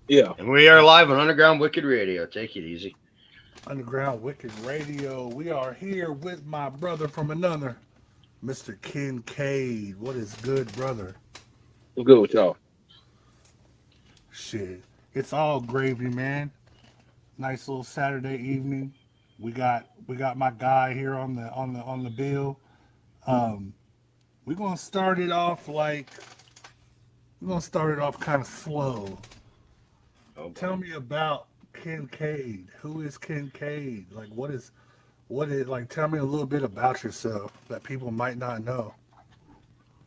Yeah. And we are live on Underground Wicked Radio. Take it easy. Underground Wicked Radio. We are here with my brother from another, Mr. KinKaid. What is good, brother? I'm good with y'all. Shit. It's all gravy, man. Nice little Saturday evening. We got my guy here on the bill. Um, we're gonna start it off like we're gonna start it off kind of slow. Oh Tell boy. me about KinKaid. Who is KinKaid? Like what is like tell me a little bit about yourself that people might not know.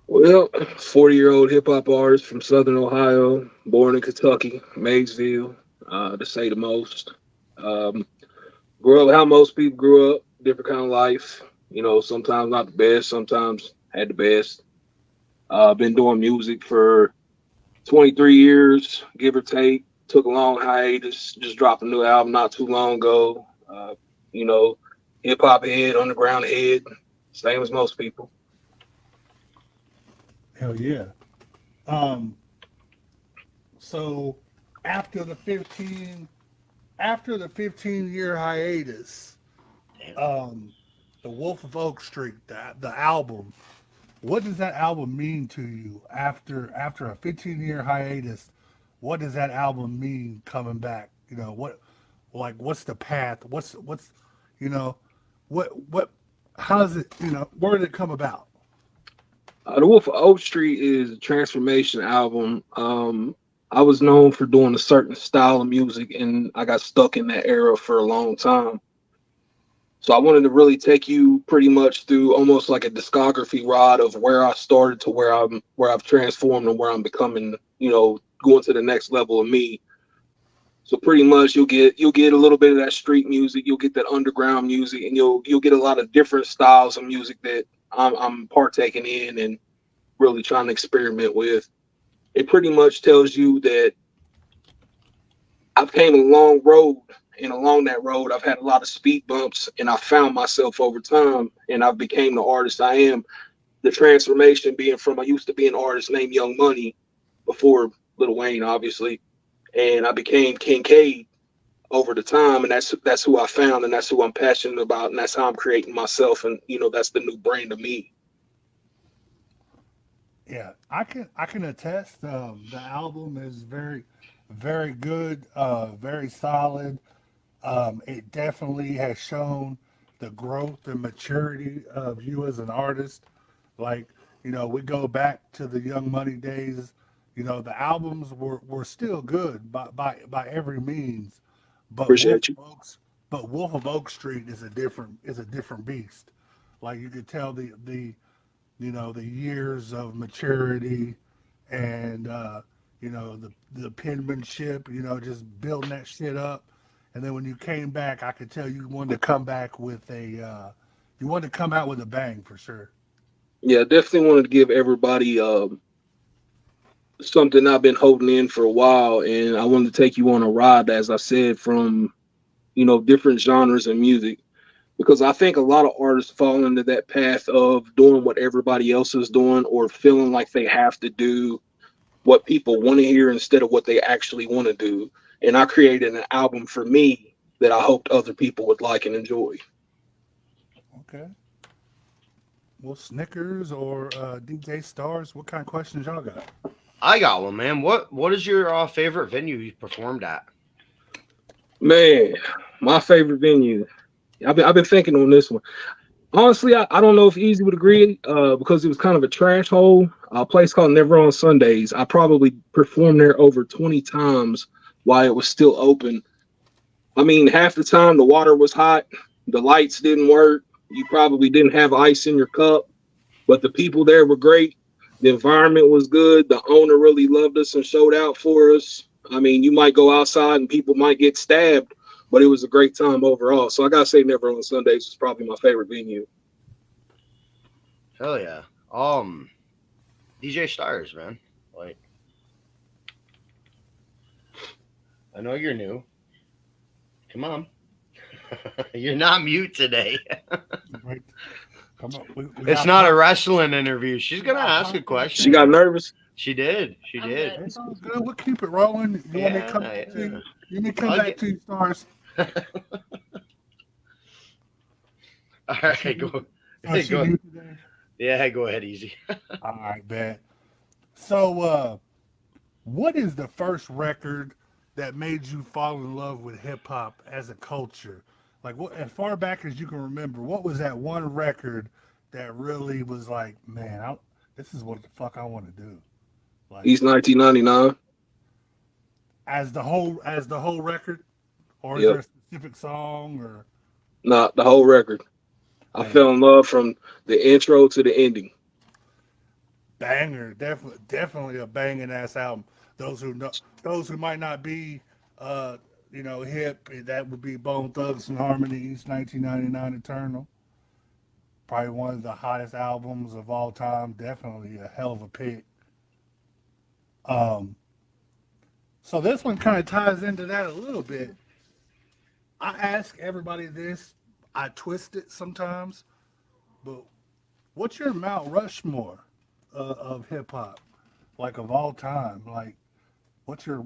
Well, 40-year-old hip hop artist from Southern Ohio, born in Kentucky, Maysville, to say the most. Um, Grew up how most people grew up, different kind of life. Sometimes not the best, sometimes had the best. Been doing music for 23 years, give or take. Took a long hiatus, just dropped a new album not too long ago. You know, hip hop head, underground head, same as most people. Hell yeah. Um, so after the 15 after the 15-year hiatus, Damn. um, the Wolf of Oak Street, the album, what does that album mean to you after a 15-year hiatus? What does that album mean coming back? What's the path? What's you know, what how does it, where did it come about? The Wolf of Oak Street is a transformation album. I was known for doing a certain style of music, and I got stuck in that era for a long time. So I wanted to really take you pretty much through almost like a discography rod of where I started to where I've transformed and where I'm becoming, going to the next level of me. So pretty much you'll get a little bit of that street music, you'll get that underground music, and you'll get a lot of different styles of music that I'm partaking in and really trying to experiment with. It pretty much tells you that I've came a long road, and along that road, I've had a lot of speed bumps, and I found myself over time, and I've became the artist I am. The transformation being from I used to be an artist named Young Money before Lil Wayne, obviously, and I became KinKaid over the time, and that's who I found, and that's who I'm passionate about, and that's how I'm creating myself, and that's the new brand of me. Yeah, I can attest. The album is very good, very solid. It definitely has shown the growth and maturity of you as an artist. Like, we go back to the Young Money days. The albums were still good by every means, but Appreciate you. Wolf of Oak Street is a different beast. Like you could tell the years of maturity and the penmanship, just building that shit up. And then when you came back, I could tell you wanted to come back with you wanted to come out with a bang for sure. Yeah, definitely wanted to give everybody something I've been holding in for a while, and I wanted to take you on a ride, as I said, from different genres of music, because I think a lot of artists fall into that path of doing what everybody else is doing or feeling like they have to do what people want to hear instead of what they actually want to do. And I created an album for me that I hoped other people would like and enjoy. Okay. Well, Snickers or DJ Stars, what kind of questions y'all got? I got one, man. What is your favorite venue you performed at? Man, my favorite venue. I've been thinking on this one. Honestly, I don't know if Easy would agree, because it was kind of a trash hole. A place called Never on Sundays. I probably performed there over 20 times while it was still open. I mean, half the time the water was hot, the lights didn't work, you probably didn't have ice in your cup, but the people there were great. The environment was good. The owner really loved us and showed out for us. I mean, you might go outside and people might get stabbed, but it was a great time overall. So I gotta say, Never on Sundays is probably my favorite venue. Hell yeah. Um, DJ Stars, man. Like, I know you're new. Come on. You're not mute today. Right. Come on. We It's got not a pop. wrestling interview. She's We gonna got ask a pop in the She question. got chat. nervous. She did. She I'm did. good. It sounds good. We'll keep it rolling. You want me to come Yeah, back to yeah. you? You may come I'll back get- to you, stars. All right, go. Oh, she Go. mute today? Yeah, go ahead, easy. All right, bet. So, what is the first record that made you fall in love with hip hop as a culture? Like, what, as far back as you can remember, what was that one record that really was like, man, this is what the fuck I want to do? Like, East 1999. as the whole record, or is there Yep. a specific song or Not the whole record. I man, fell in love from the intro to the ending. banger? Definitely a banging ass album. Those who might not be, hip, that would be Bone Thugs and Harmony's 1999 Eternal. Probably one of the hottest albums of all time. Definitely a hell of a pick. Um, so this one kind of ties into that a little bit. I ask everybody this. I twist it sometimes, but what's your Mount Rushmore of hip hop, like of all time? Like, what's your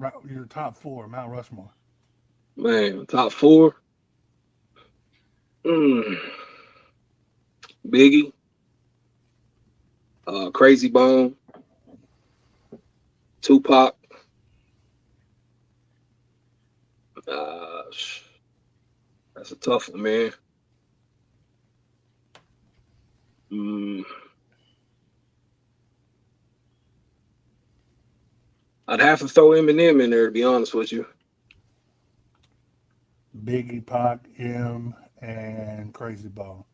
top four Mount Rushmore? Man, top four. Mm, Biggie, Crazy Bone, Tupac. That's a tough one, man. Mm, I'd have to throw Eminem in there to be honest with you. Biggie, Pac, M, and Crazy Bone.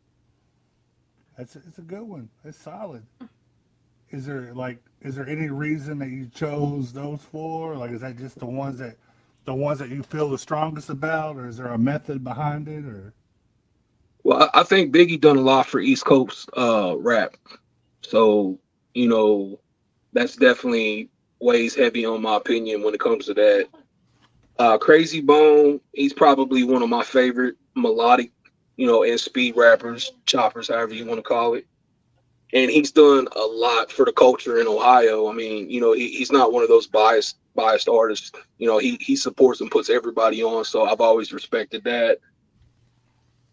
It's a good one. It's solid. Is there any reason that you chose those four? Like, is that just the ones that you feel the strongest about, or is there a method behind it, or? Well, I think Biggie done a lot for East Coast rap, so you know that's definitely weighs heavy on my opinion when it comes to that. Crazy Bone, he's probably one of my favorite melodic, and speed rappers, choppers, however you want to call it. And he's done a lot for the culture in Ohio. I mean, he's not one of those biased artists. He supports and puts everybody on. So I've always respected that.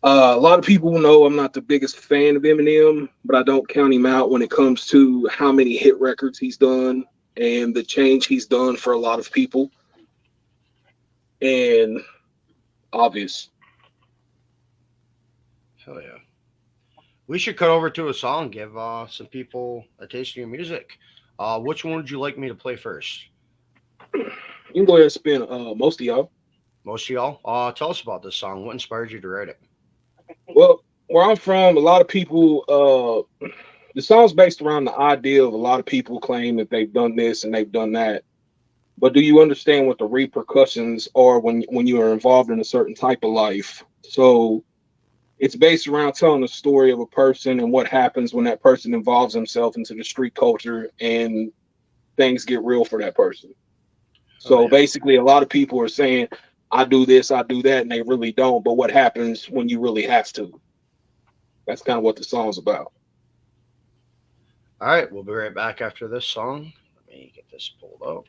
A lot of people know I'm not the biggest fan of Eminem, but I don't count him out when it comes to how many hit records he's done and the change he's done for a lot of people. And obvious. Hell yeah. We should cut over to a song, give some people a taste of your music. Which one would you like me to play first? You can go ahead and spin most of y'all. Most of y'all? Tell us about this song. What inspired you to write it? Well, where I'm from, a lot of people, the song's based around the idea of a lot of people claim that they've done this and they've done that. But do you understand what the repercussions are when you are involved in a certain type of life? So it's based around telling the story of a person and what happens when that person involves himself into the street culture and things get real for that person. So basically, a lot of people are saying, I do this, I do that, and they really don't. But what happens when you really have to? That's kind of what the song's about. All right, we'll be right back after this song. Let me get this pulled up.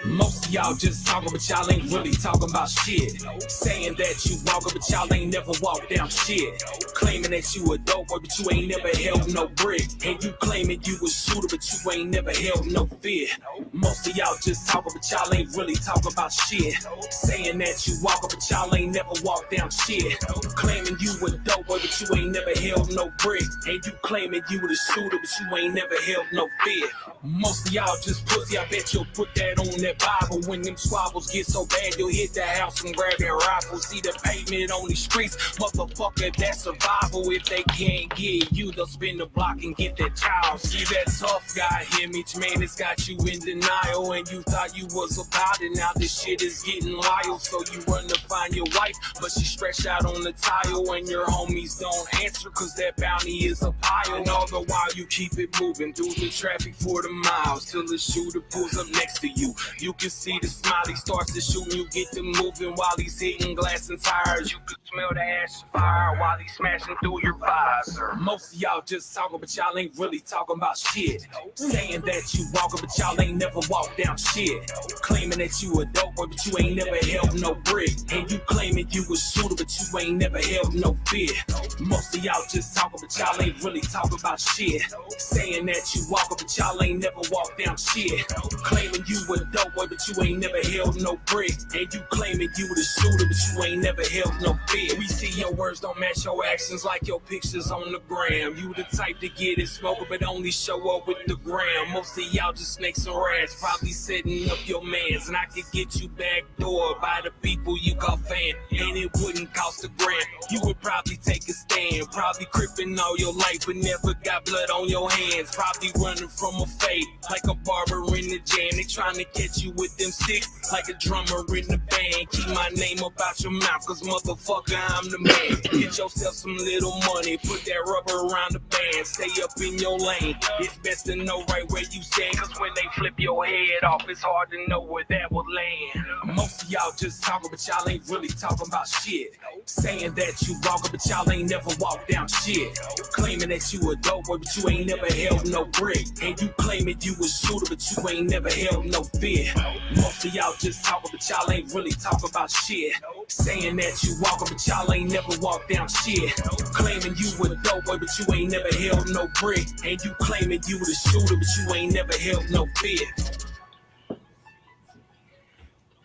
Most of y'all just talking, but y'all ain't really talking about shit. Saying that you walking, but y'all ain't never walked down shit. Claiming that you a dope boy, but you ain't never held no brick. And you claiming you a shooter, but you ain't never held no fear. Most of y'all just talking, but y'all ain't really talking about shit. Saying that you walking, but y'all ain't never walked down shit. Claiming you a dope boy, but you ain't never held no brick. And you claiming you a shooter, but you ain't never held no fear. Most of y'all just pussy, I bet you'll put that on that that Bible. When them squabbles get so bad, you'll hit the house and grab that rifle. See the pavement on these streets, motherfucker, that's survival. If they can't get you, they'll spin the block and get that child. See that tough guy image, man, it's got you in denial. And you thought you was about it, now this shit is getting wild. So you run to find your wife, but she stretched out on the tile. And your homies don't answer, cause that bounty is a pile. And all the while you keep it moving through the traffic for the miles, till the shooter pulls up next to you. You can see the smile, he starts to shoot, and you get to moving while he's hitting glass and tires. You can smell the ash fire while he's smashing through your visor. Most of y'all just talking, but y'all ain't really talking about shit. Saying that you walking, but y'all ain't never walked down shit. Claiming that you a dope boy, but you ain't never held no brick. And you claiming you a shooter, but you ain't never held no fear. Most of y'all just talking, but y'all ain't really talking about shit. Saying that you walking, but y'all ain't never walked down shit. Claiming you a dope boy, but you ain't never held no brick. And you claiming you the shooter, but you ain't never held no fear. We see your words don't match your actions like your pictures on the gram. You the type to get it smoking, but only show up with the gram. Most of y'all just snakes and rats, probably setting up your mans. And I could get you backdoor by the people you call fan. And it wouldn't cost a grand. You would probably take a stand, probably crippin' all your life, but never got blood on your hands. Probably running from a fade, like a barber in the jam. They trying to catch you with them sticks, like a drummer in the band. Keep my name up out your mouth, cause motherfucker, I'm the man. Get yourself some little money, put that rubber around the band. Stay up in your lane, it's best to know right where you stand. Cause when they flip your head off, it's hard to know where that will land. Most of y'all just talking, but y'all ain't really talking about shit. Saying that you walking, but y'all ain't never walked down shit. Claiming that you a dope boy, but you ain't never held no brick. And you claiming you a shooter, but you ain't never held no fear. Most of y'all just talking, but y'all ain't really talking about shit. Saying that you walking, but y'all ain't never walked down shit. Claiming you a dope boy, but you ain't never held no brick. And you claiming you the shooter, but you ain't never held no fear.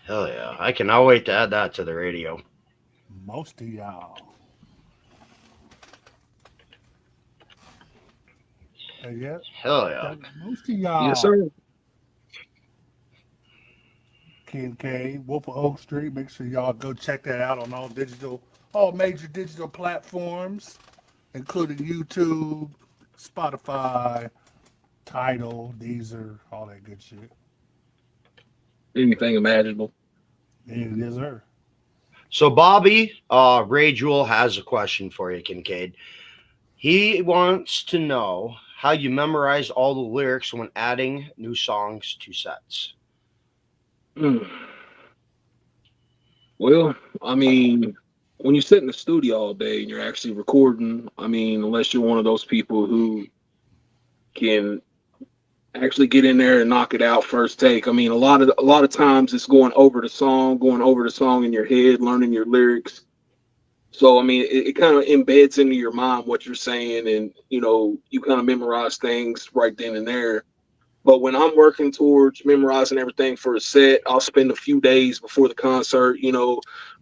Hell yeah. I cannot wait to add that to the radio. Most of y'all. Yeah. Hell yeah. Most of y'all. Yes, sir. KinKaid, Wolf of Oak Street. Make sure y'all go check that out on all major digital platforms, including YouTube, Spotify, Tidal, Deezer, all that good shit. Anything imaginable. It is her. So Bobby, Ray Jewell has a question for you, Kincaid. He wants to know how you memorize all the lyrics when adding new songs to sets. Well, I mean, when you sit in the studio all day and you're actually recording, I mean, unless you're one of those people who can actually get in there and knock it out first take. I mean, a lot of times it's going over the song in your head, learning your lyrics. So I mean, it kind of embeds into your mind what you're saying, and you kind of memorize things right then and there. But when I'm working towards memorizing everything for a set, I'll spend a few days before the concert,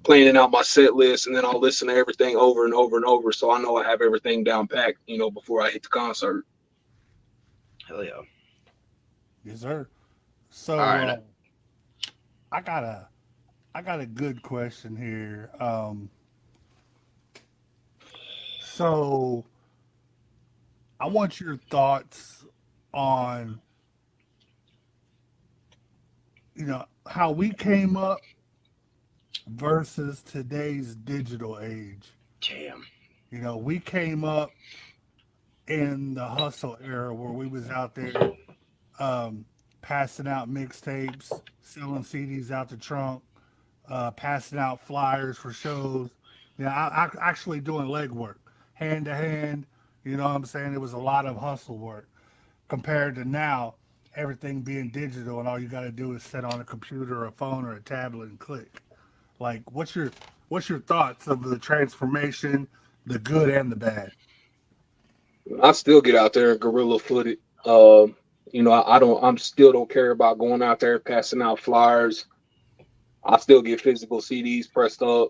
planning out my set list, and then I'll listen to everything over and over and over, so I know I have everything down packed, before I hit the concert. Hell yeah. Yes, sir. So All right. I got a good question here. So I want your thoughts on how we came up versus today's digital age. Damn. We came up in the hustle era where we was out there passing out mixtapes, selling CDs out the trunk, passing out flyers for shows. I actually doing legwork, hand to hand. You know what I'm saying? It was a lot of hustle work compared to now, everything being digital and all you got to do is sit on a computer or a phone or a tablet and click. Like, what's your thoughts of the transformation, the good and the bad? I still get out there and guerrilla footed. I still don't care about going out there passing out flyers. I still get physical CDs pressed up,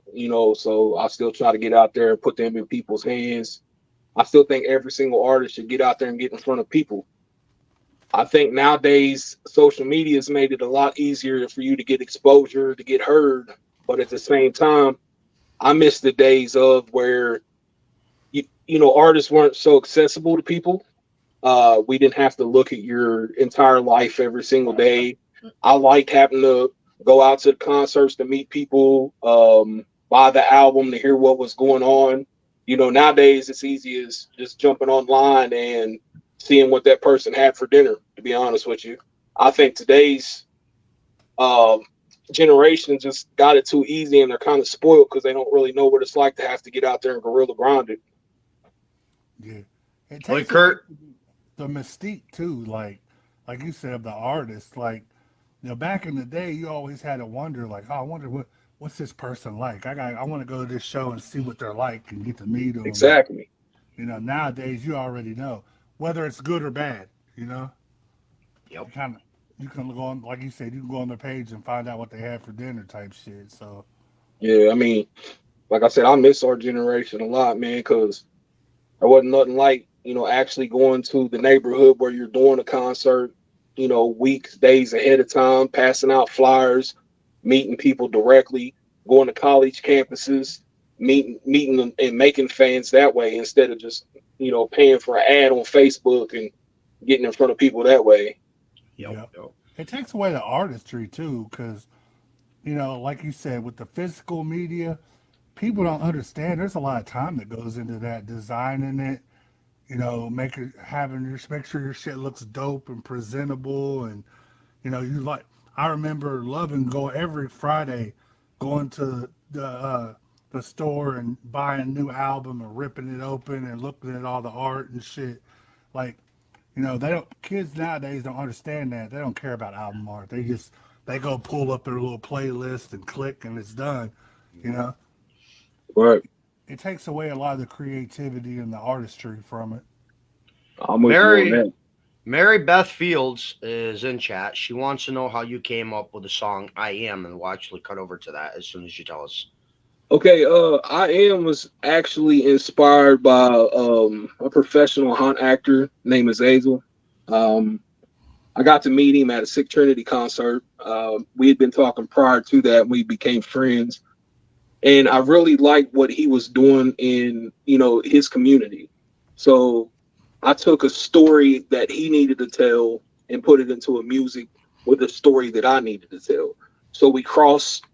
so I still try to get out there and put them in people's hands. I still think every single artist should get out there and get in front of people. I think nowadays social media has made it a lot easier for you to get exposure, to get heard. But at the same time, I miss the days of where artists weren't so accessible to people. We didn't have to look at your entire life every single day. I liked having to go out to the concerts to meet people, buy the album to hear what was going on. Nowadays it's easy as just jumping online and seeing what that person had for dinner. To be honest with you, I think today's um, generation just got it too easy, and they're kind of spoiled because they don't really know what it's like to have to get out there and gorilla grind it. Yeah, it Like takes away Kurt, the mystique too. Like you said, of the artist. Like, back in the day, you always had to wonder, like, oh, I wonder what's this person like. I want to go to this show and see what they're like and get to meet them. And Exactly. nowadays you already know whether it's good or bad. yep. You can go on, like you said, you can go on their page and find out what they had for dinner type shit. So Yeah, I mean, like I said, I miss our generation a lot, man, because there wasn't nothing like, actually going to the neighborhood where you're doing a concert, weeks, days ahead of time, passing out flyers, meeting people directly, going to college campuses, meeting them and making fans that way instead of just, paying for an ad on Facebook and getting in front of people that way. Yep. yeah, Yep. it takes away the artistry too, because like you said, with the physical media, people don't understand. There's a lot of time that goes into that, designing it. Make sure your shit looks dope and presentable, and you like. I remember loving going every Friday, going to the store and buying a new album and ripping it open and looking at all the art and shit. Like, they don't. Kids nowadays don't understand that. They don't care about album art. They go pull up their little playlist and click and it's done. You know, Right. it takes away a lot of the creativity and the artistry from it. I'm with you on Mary that. Mary Beth Fields is in chat. She wants to know how you came up with the song "I Am," and we'll actually cut over to that as soon as you tell us. Okay, I Am was actually inspired by a professional hunt actor named Azazel. Um, I got to meet him at a Sick Trinity concert. We had been talking prior to that. We became friends, and I really liked what he was doing in his community. So I took a story that he needed to tell and put it into a music with a story that I needed to tell. So we crossed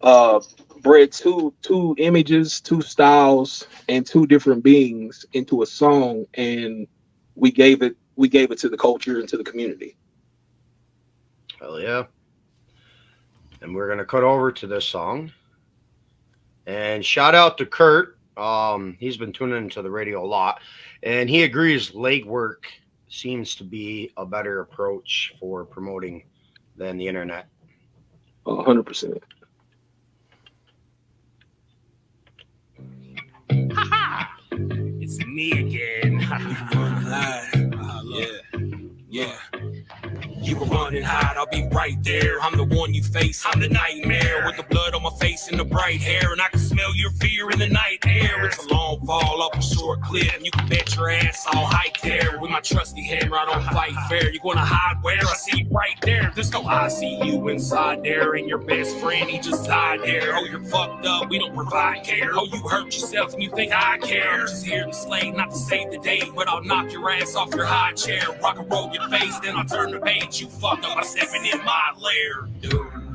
uh bred two images, two styles, and two different beings into a song, and we gave it to the culture and to the community. Hell yeah! And we're gonna cut over to this song. And shout out to Kurt. He's been tuning into the radio a lot, and he agrees legwork seems to be a better approach for promoting than the internet. 100%. It's me again. Yeah. You were running hot, I'll be right there. I'm the one you face, I'm the nightmare. With the blood on my face and the bright hair. And I can smell your fear in the night air. It's a long fall off a short cliff. You can bet your ass I'll hike there. With my trusty hammer, I don't fight fair. You gonna hide where? I see you right there. There's no I see you inside there. And your best friend, he just died there. Oh, you're fucked up, we don't provide care. Oh, you hurt yourself and you think I care. I'm just here to slay, not to save the day. But I'll knock your ass off your high chair. Rock and roll your face, then I'll turn the page. You fucked up by stepping in my lair.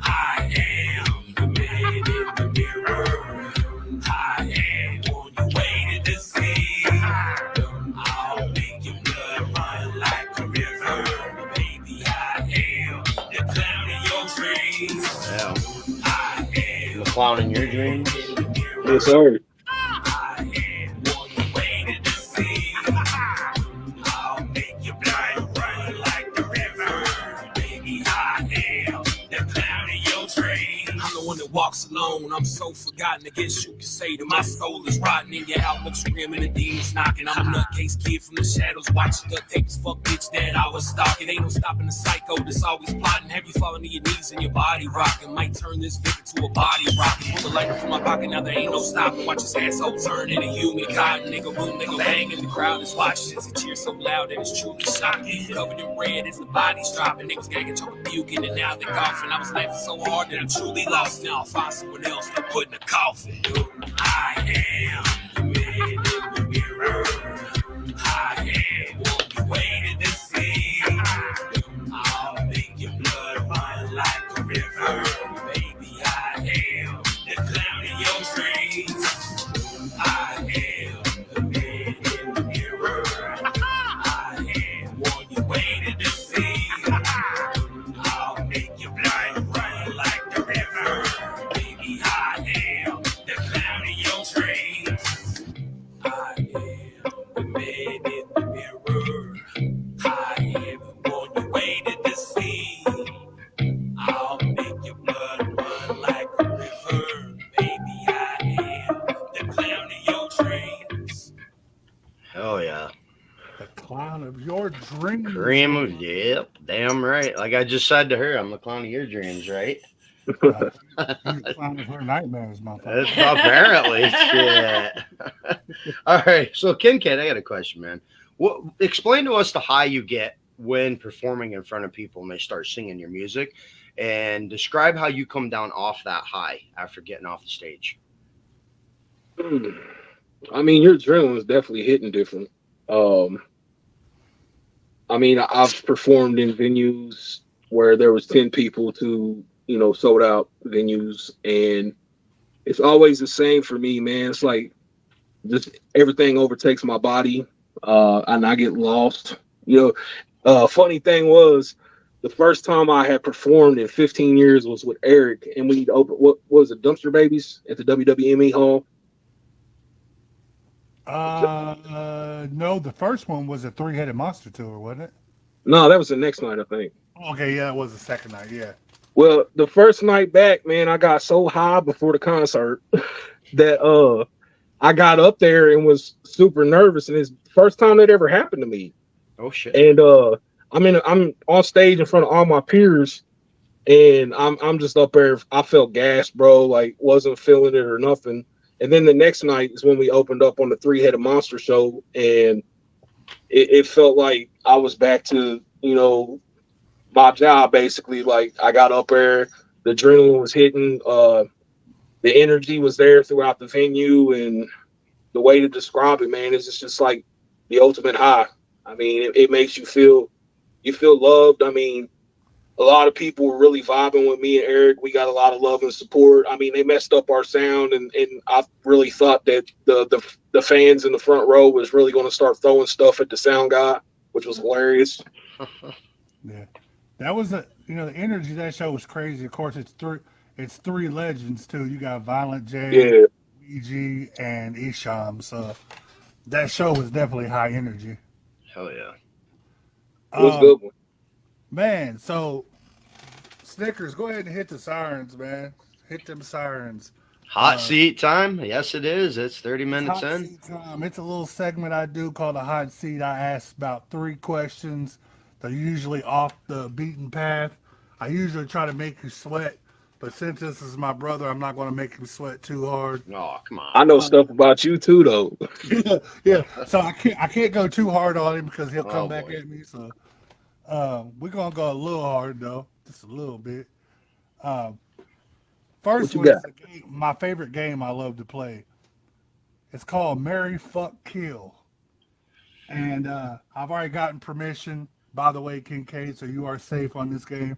I am the man in the mirror. I am one you waited to see. I'll make your blood run like a river. Baby, I am the clown in your dreams. Yeah. I am The clown in your dreams. Yes, sir. I am one you waited to see. I'll make your blood run like the river. Baby, I am the clown in your dreams. I'm the one that walks alone. I'm so forgotten. I guess you could say that my soul is rotten and your outlook's grim and the demons knocking. I'm a nut case kid from the shadows, watching the tapes, fuck bitch that I was stalking. Ain't no stopping the psycho that's always plotting. Have you falling to your knees and your body rocking? Might turn this victim to a body rocket. Pull the lighter from my pocket, now there ain't no stopping. Watch his asshole turn into human cotton. Nigga room, nigga bang, and the crowd is watching. He cheers so loud that it's truly shocking. Covered in red as the body's dropping. Niggas gagging, choking, puking, and now they're coughing. I was laughing so hard that I truly lost. Now I'll find someone else to put in a coffin. I am the man in the mirror. I am what you waited to see. I'll make your blood run like a river. Baby, I am the clown in your dreams. I am the man in the mirror. I am what you waited to see. I'll make your blood run like the river. Baby, I am the clown in your dreams. I am the man in the mirror. I am the one you waited to see. I'll make your blood run like a river. Baby, I am the clown in your dreams. Hell yeah. The clown of your dreams. Dream of, yep, damn right. Like I just said to her, I'm the clown of your dreams, right? You're the clown of her nightmares, motherfucker. Apparently, shit. All right, so KinKaid, I got a question, man. Explain to us the high you get when performing in front of people and they start singing your music, and describe how you come down off that high after getting off the stage. I mean, your adrenaline is definitely hitting different. I mean, I've performed in venues where there was 10 people to, sold out venues, and it's always the same for me, man. It's like just everything overtakes my body, and I get lost. Funny thing was, the first time I had performed in 15 years was with Eric, and we opened, what was it, Dumpster Babies at the WWME Hall? No, the first one was a three-headed monster tour, wasn't it? No, that was the next night, I think. Okay, yeah, it was the second night, yeah. Well, the first night back, man, I got so high before the concert that I got up there and was super nervous, and it's the first time that ever happened to me. Oh shit! And I'm on stage in front of all my peers, and I'm just up there. I felt gassed, bro. Like wasn't feeling it or nothing. And then the next night is when we opened up on the Three-Headed Monster show, and it felt like I was back to my job basically. Like I got up there, the adrenaline was hitting, the energy was there throughout the venue, and the way to describe it, man, is it's just like the ultimate high. I mean, it makes you feel loved. I mean, a lot of people were really vibing with me and Eric. We got a lot of love and support. I mean, they messed up our sound, and I really thought that the fans in the front row was really going to start throwing stuff at the sound guy, which was hilarious. Yeah, that was the energy of that show was crazy. Of course, it's three legends too. You got Violent J, Yeah, BG, and Isham. So that show was definitely high energy. Hell yeah! it was a good one. Man, so Snickers, go ahead and hit the sirens, man. Hit them sirens. Hot seat time. Yes, it is. It's 30 minutes Hot in. seat time. It's a little segment I do called a hot seat. I ask about 3 questions. They're usually off the beaten path. I usually try to make you sweat, but since this is my brother, I'm not going to make him sweat too hard. Oh, come on. I know stuff about you too, though. Yeah. So I can't go too hard on him because he'll come back boy. at me. So we're gonna go a little hard though, just a little bit. First one is my favorite game I love to play. It's called Marry, Fuck, Kill, and I've already gotten permission. By the way, KinKaid, so you are safe on this game.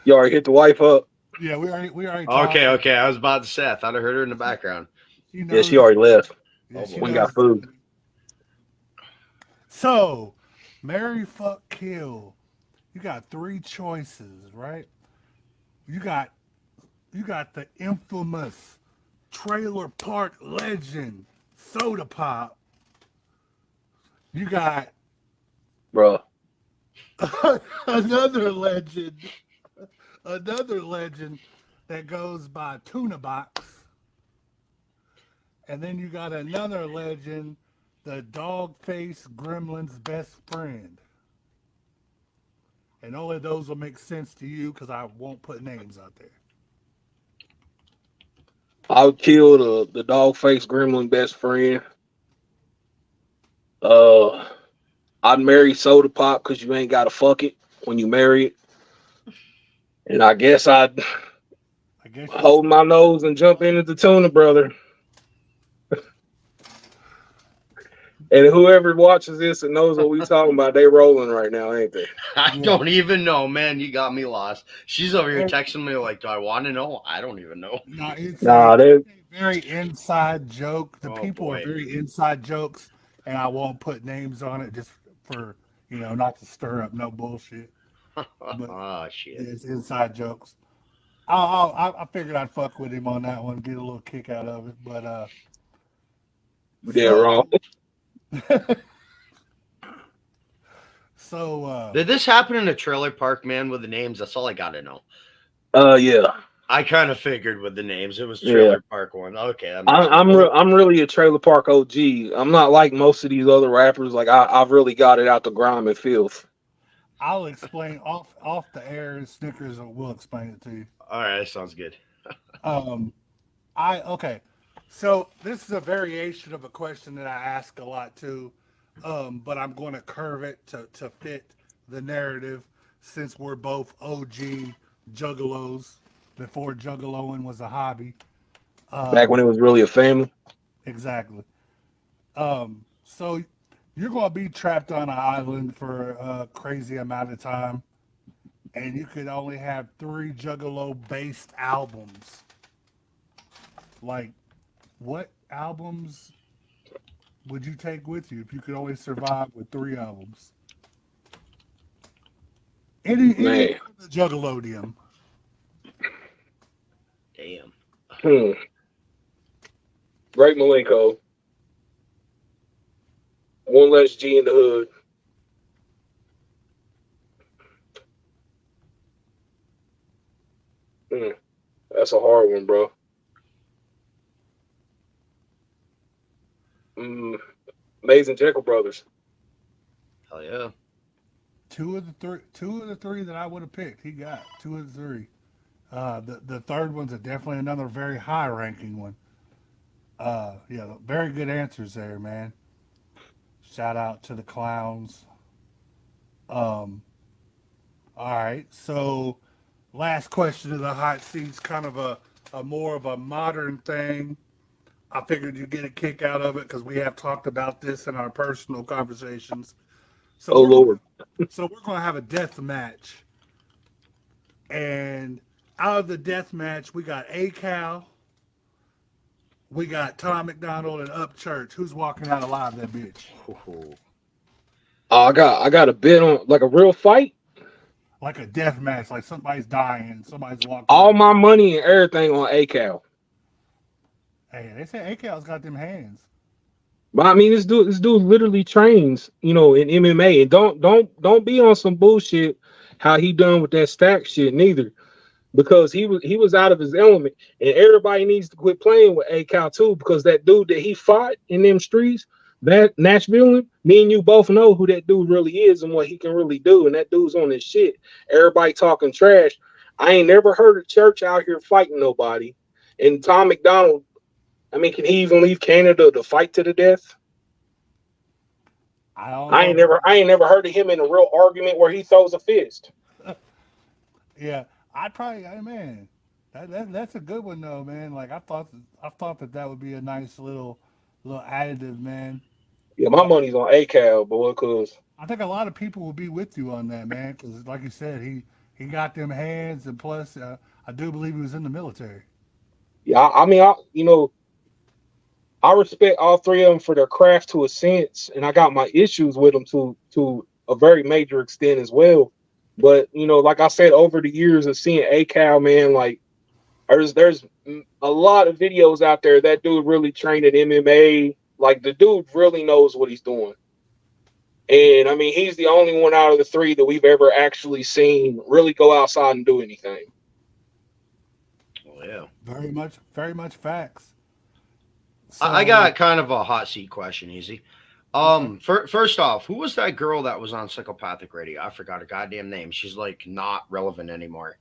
You already hit the wife up. Yeah, we already. Talked. Okay. I was about to say. I thought I heard her in the background. Yeah, she already left. Yeah, she We knows. got food. So, marry, fuck, kill. You got 3 choices, right? You got the infamous trailer park legend, Soda Pop. You got Bro. another legend that goes by Tuna Box. And then you got another legend, the dog face gremlin's best friend. And only those will make sense to you because I won't put names out there. I'll kill the dog face gremlin best friend. Uh, I'd marry Soda Pop because you ain't gotta fuck it when you marry it. And I guess I'd I guess you. hold my nose and jump into the tuna brother. And whoever watches this and knows what we talking about, they rolling right now, ain't they? I Yeah. don't even know, man. You got me lost. She's over here texting me like, "Do I want to know?" I don't even know. No, Nah, they it's a very inside joke. The Oh people are boy. very inside jokes, and I won't put names on it just for not to stir up no bullshit. But Oh shit. it's inside jokes. I figured I'd fuck with him on that one, get a little kick out of it. But did wrong. so so Did this happen in a trailer park, man? With the names, that's all I got to know. Yeah, I kind of figured with the names, it was yeah. trailer park one. Okay, that makes sense. I'm really a trailer park OG. I'm not like most of these other rappers. Like I've really got it out the grime and filth. I'll explain off the air. Snickers will explain it to you. All right, that sounds good. Um, I okay. So this is a variation of a question that I ask a lot too, but I'm going to curve it to fit the narrative since we're both OG juggalos before juggaloing was a hobby. Back when Um, it was really a family. exactly. So you're going to be trapped on an island for a crazy amount of time, and you could only have three juggalo based albums. Like, what albums would you take with you if you could only survive with three albums? Any Man, of the Juggalodium. Damn. hmm. Great Malenko. One less G in the hood. Hmm. That's a hard one, bro. Mm. Amazing Jekyll Brothers. Hell yeah. Two of the three that I would have picked, he got two of the three. The third one's definitely another very high ranking one. Yeah, very good answers there, man. Shout out to the clowns. Um, all right, so last question of the hot seat's kind of a more of a modern thing. I figured you'd get a kick out of it because we have talked about this in our personal conversations. So Oh we're going Lord. so we're going to have a death match, and out of the death match, we got A Cal, we got Tom McDonald, and Up Church. Who's walking out alive? That bitch. Ooh. I got a bit on like a real fight. Like a death match, like somebody's dying, somebody's walking All out. my money and everything on ACAL. Hey, they say A Cal's got them hands. But I mean, this dude literally trains, in MMA, and don't be on some bullshit how he done with that stack shit neither, because he was out of his element, and everybody needs to quit playing with A Cal too, because that dude that he fought in them streets, that Nashville, me and you both know who that dude really is and what he can really do, and that dude's on his shit. Everybody talking trash. I ain't never heard of Church out here fighting nobody, and Tom McDonald. I mean, can he even leave Canada to fight to the death? I don't I know. ain't never, I ain't never heard of him in a real argument where he throws a fist. Yeah, I'd probably, hey, man, that's a good one though, man. Like I thought that would be a nice little additive, man. Yeah, my But money's on ACAL, boy, cause I think a lot of people will be with you on that, man, because like you said, he got them hands, and plus, I do believe he was in the military. yeah, I mean, I respect all three of them for their craft to a sense, and I got my issues with them to a very major extent as well. But like I said, over the years of seeing ACAL, man, like there's a lot of videos out there. That dude really trained in MMA. Like the dude really knows what he's doing. And I mean, he's the only one out of the three that we've ever actually seen really go outside and do anything. Oh yeah. Very much facts. I So got kind of a hot seat question, easy. okay, First off, who was that girl that was on Psychopathic Radio? I forgot her goddamn name. She's like not relevant anymore.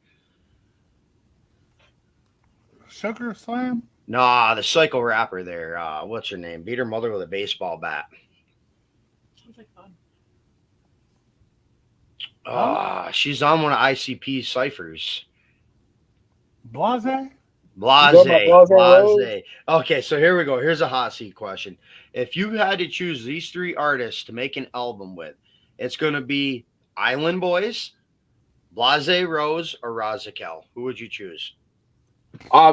Sugar Slam. Nah, the psycho rapper there. What's her name? Beat her mother with a baseball bat. Sounds like fun. She's on one of ICP's ciphers. Blase. You talking about Blase Rose? Blase. Okay, so here we go. Here's a hot seat question. If you had to choose these three artists to make an album with, it's going to be Island Boys, Blase Rose, or Razakel. Who would you choose?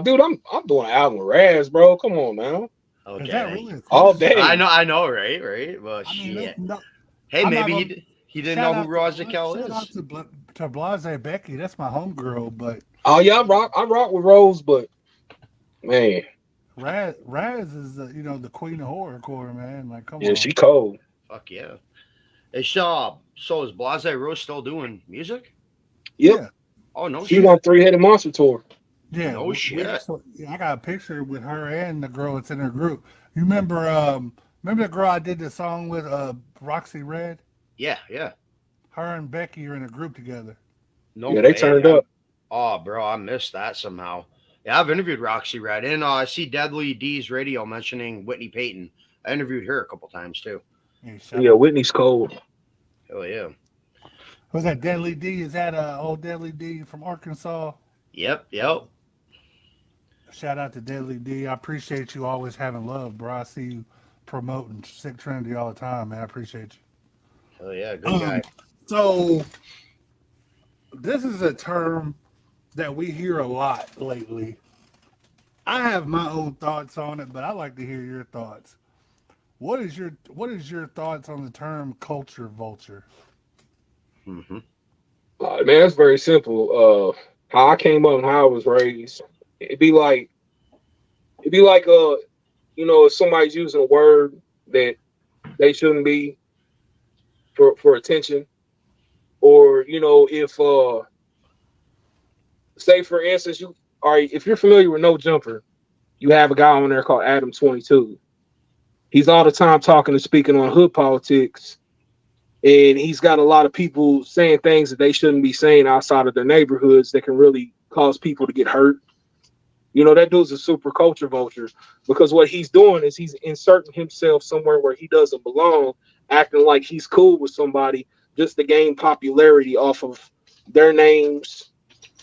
Dude, I'm doing an album with Raz, bro. Come on, man. Okay. Is that really a All question? day. I know, right? Well, I mean, shit. no, Hey, I'm maybe not he didn't know who shout Razakel out is. to Blase Becky. That's my homegirl, but Oh yeah, I rock with Rose, but man, Raz is the queen of horrorcore, man. Like, come yeah, on. she cold. Fuck yeah. Hey, Shaw. So is Blase Rose still doing music? Yep. Yeah, Oh no She's shit. on Three-Headed Monster tour. yeah. No shit. I got a picture with her and the girl that's in her group. You remember the girl I did the song with, Roxy Red? Yeah. Her and Becky are in a group together. No Yeah, they way. turned up. Oh, bro, I missed that somehow. Yeah, I've interviewed Roxy Red, and I see Deadly D's radio mentioning Whitney Payton. I interviewed her a couple times too. Yeah, Whitney's cold. Hell yeah. Was that Deadly D? Is that old Deadly D from Arkansas? Yep. Shout out to Deadly D. I appreciate you always having love, bro. I see you promoting Sick Trinity all the time, man. I appreciate you. Hell yeah, good guy. So this is a term that we hear a lot lately. I have my own thoughts on it, but I like to hear your thoughts. What is your thoughts on the term culture vulture? Mm-hmm. Man, that's very simple. How I came up and how I was raised. It'd be like if somebody's using a word that they shouldn't be for attention, or if say for instance if you're familiar with No Jumper, you have a guy on there called Adam 22. He's all the time talking and speaking on hood politics, and he's got a lot of people saying things that they shouldn't be saying outside of their neighborhoods that can really cause people to get hurt. That dude's a super culture vulture, because what he's doing is he's inserting himself somewhere where he doesn't belong, acting like he's cool with somebody just to gain popularity off of their names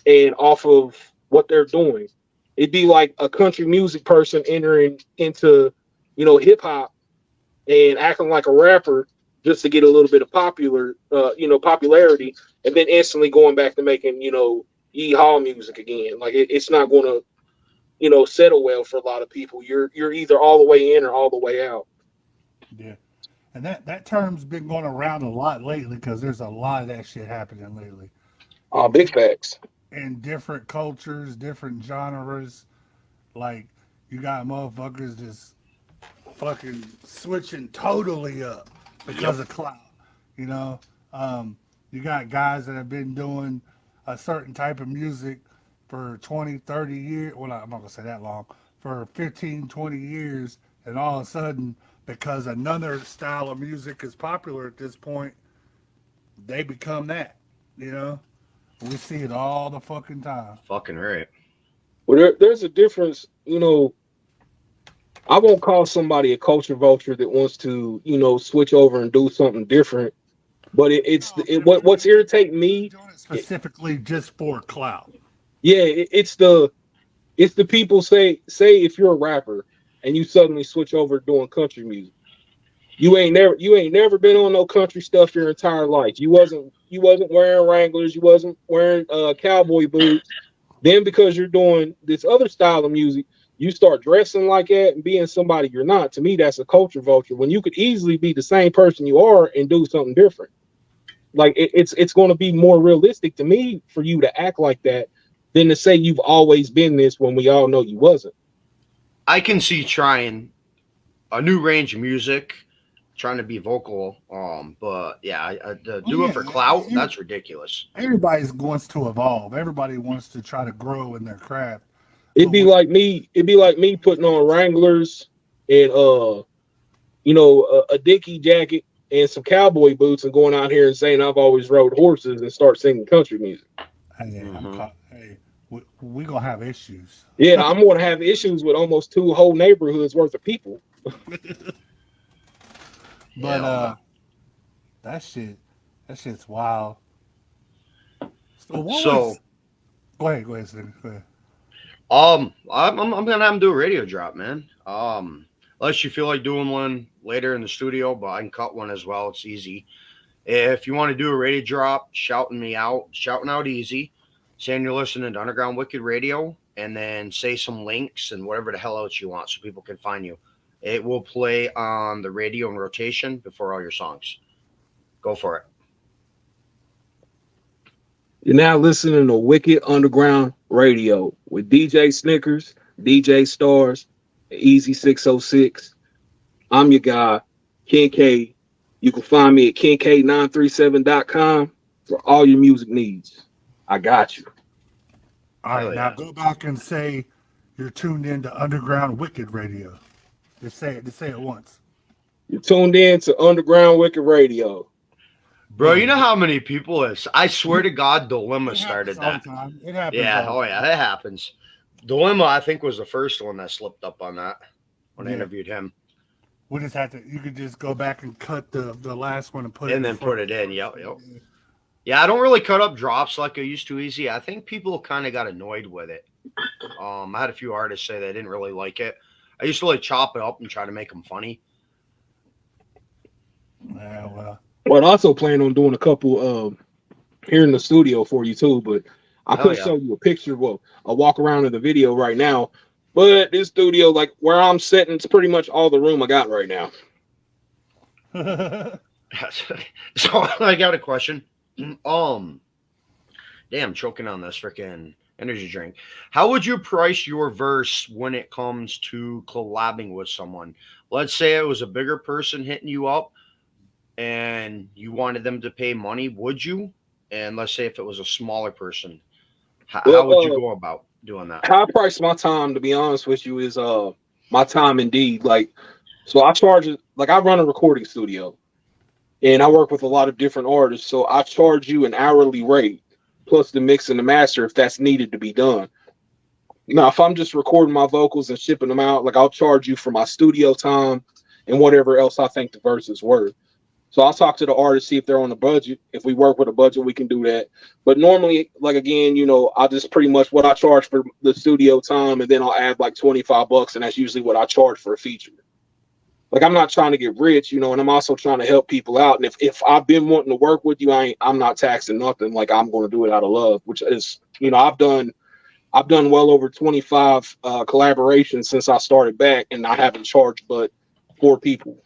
and off of what they're doing. It'd be like a country music person entering into, hip hop and acting like a rapper just to get a little bit of popularity, and then instantly going back to making, yee-haw music again. Like it's not going to, settle well for a lot of people. You're either all the way in or all the way out. Yeah. And that term's been going around a lot lately because there's a lot of that shit happening lately. Big facts. In different cultures, different genres. Like, you got motherfuckers just fucking switching totally up because of clout. You got guys that have been doing a certain type of music for 20, 30 years. Well, I'm not going to say that long. For 15, 20 years. And all of a sudden, because another style of music is popular at this point, they become that. We see it all the fucking time. Fucking right. Well, there's a difference. I won't call somebody a culture vulture that wants to, switch over and do something different. But what's irritating me doing it specifically just for clout. Yeah, it's the people say if you're a rapper and you suddenly switch over to doing country music, you ain't never been on no country stuff your entire life. You wasn't wearing Wranglers, you wasn't wearing cowboy boots. Then because you're doing this other style of music, you start dressing like that and being somebody you're not. To me, that's a culture vulture, when you could easily be the same person you are and do something different. Like it's going to be more realistic to me for you to act like that than to say you've always been this when we all know you wasn't. I can see trying a new range of music, trying to be vocal. But yeah, do it for clout. That's ridiculous. Everybody wants to evolve. Everybody wants to try to grow in their craft. It'd be like me putting on Wranglers and a dinky jacket and some cowboy boots and going out here and saying I've always rode horses and start singing country music. Hey, Mhm. hey, we gonna have issues. Yeah, I'm going to have issues with almost two whole neighborhoods worth of people. But Hell no. that shit, that shit's wild. So what So, was? Go ahead, Sydney, go ahead. I'm gonna have him do a radio drop, man. Unless you feel like doing one later in the studio, but I can cut one as well. It's easy. If you want to do a radio drop, shouting out easy, saying you're listening to Underground Wicked Radio, and then say some links and whatever the hell else you want so people can find you. It will play on the radio in rotation before all your songs. Go for it. You're now listening to Wicked Underground Radio with DJ Snickers, DJ Stars, Easy 606. I'm your guy, KinKaid. You can find me at KinKaid937.com for all your music needs. I got you. All right, Hell now yeah. go back and say you're tuned in to Underground Wicked Radio. Just say it. Just say it once. You're tuned in to Underground Wicked Radio. Bro, you know how many people is? I swear to God, Dilemma It started happens all that. the time. It happens. Yeah, all oh the yeah, time. it happens. Dilemma, I think, was the first one that slipped up on that when I Yeah. interviewed him, We just have to. You could just go back and cut the last one and put it. and then before- put it in. Yep. Yeah, I don't really cut up drops like I used to. Easy. I think people kind of got annoyed with it. I had a few artists say they didn't really like it. I used to like chop it up and try to make them funny. Yeah, well, Well, I also plan on doing a couple here in the studio for you too, but I Hell could yeah. show you a picture. Well, a walk around in the video right now. But this studio, like where I'm sitting, it's pretty much all the room I got right now. So I got a question. Damn, choking on this freaking energy drink. How would you price your verse when it comes to collabing with someone? Let's say it was a bigger person hitting you up and you wanted them to pay money. Would you? And let's say if it was a smaller person, how Well, would you go about doing that? How I price my time, to be honest with you, is my time indeed. Like, so I charge it. Like, I run a recording studio, and I work with a lot of different artists. So I charge you an hourly rate plus the mix and the master if that's needed to be done. Now, if I'm just recording my vocals and shipping them out, like I'll charge you for my studio time and whatever else I think the verse is worth. So I'll talk to the artist, see if they're on the budget. If we work with a budget, we can do that. But normally, like again, I'll just pretty much what I charge for the studio time, and then I'll add like $25, and that's usually what I charge for a feature. Like I'm not trying to get rich, and I'm also trying to help people out. And if I've been wanting to work with you, I'm not taxing nothing. Like I'm going to do it out of love, which is, I've done well over 25 collaborations since I started back, and I haven't charged but 4 people.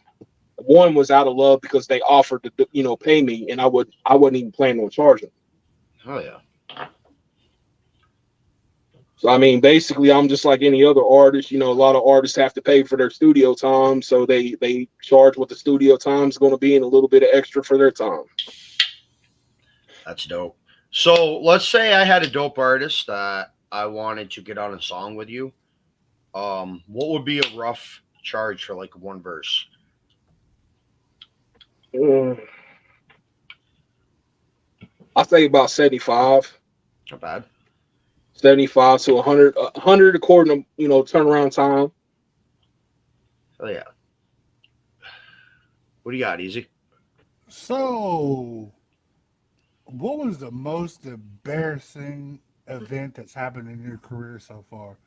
One was out of love because they offered to, pay me, and I wasn't even planning on charging. Oh yeah. So I mean, basically, I'm just like any other artist. A lot of artists have to pay for their studio time, so they charge what the studio time is going to be and a little bit of extra for their time. That's dope. So let's say I had a dope artist that I wanted to get on a song with you. What would be a rough charge for like one verse? I say about 75. Not bad. 75 to 100, 100 according to turnaround time. Oh yeah. What do you got, Easy? so what was the most embarrassing event that's happened in your career so far?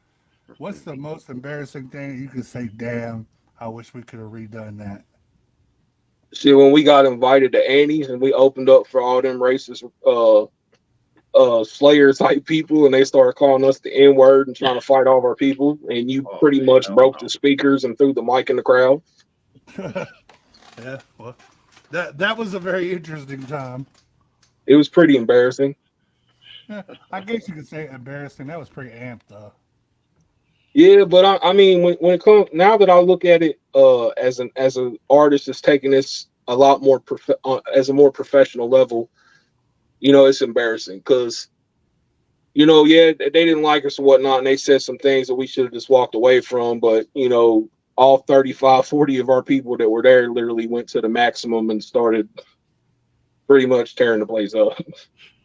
What's the most embarrassing thing that you could say, damn, I wish we could have redone that? See, when we got invited to Annie's and we opened up for all them racist Slayer type people, and they started calling us the N-word and trying to fight all of our people, and you pretty much broke the speakers and threw the mic in the crowd. Yeah, well, that was a very interesting time. It was pretty embarrassing. Yeah, I guess you could say embarrassing. That was pretty amped, though. Yeah, but I mean, when it comes now that I look at it as an artist that's taking this a lot more as a more professional level, it's embarrassing because yeah, they didn't like us and whatnot, and they said some things that we should have just walked away from. But all 35, 40 of our people that were there literally went to the maximum and started pretty much tearing the place up.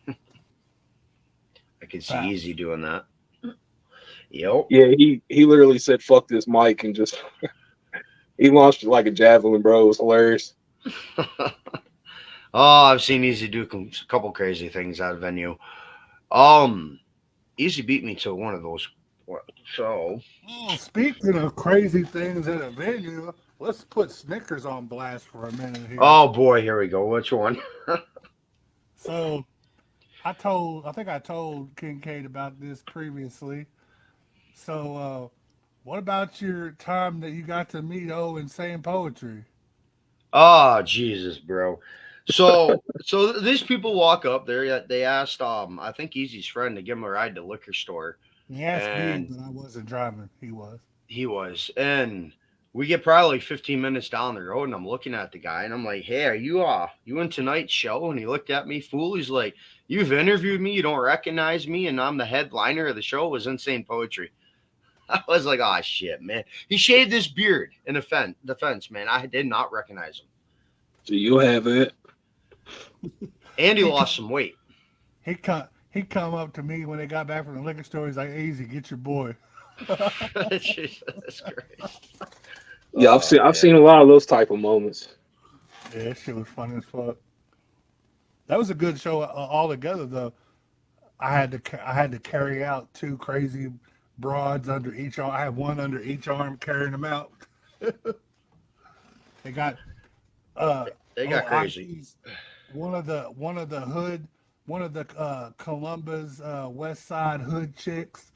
I can see Easy doing that. Yep. Yeah, he literally said fuck this mic and just he launched it like a javelin, bro. It was hilarious. Oh, I've seen Easy do a couple crazy things at a venue. Easy beat me to one of those. So, Speaking of crazy things at a venue, let's put Snickers on blast for a minute here. oh boy, here we go. Which one? So, I think I told KinKaid about this previously. So, what about your time that you got to meet O and saying poetry? Oh, Jesus, bro. So these people walk up there. They asked, I think Easy's friend to give him a ride to the liquor store. He asked And me, but I wasn't driving. He was. He was. And we get probably 15 minutes down the road, and I'm looking at the guy, and I'm like, hey, are you in tonight's show? And he looked at me, fool. He's like, you've interviewed me. You don't recognize me, and I'm the headliner of the show. It was Insane Poetry. I was like, oh, shit, man. He shaved his beard in defense, man. I did not recognize him. So you have it. And he lost some weight. He come up to me when they got back from the liquor store. He's like, "Easy, get your boy." Jesus Christ. Yeah, I've seen a lot of those type of moments. Yeah, that shit was funny as fuck. That was a good show altogether, though. I had to carry out two crazy broads under each arm. I had one under each arm carrying them out. They got crazy. One of the Columbus West Side hood chicks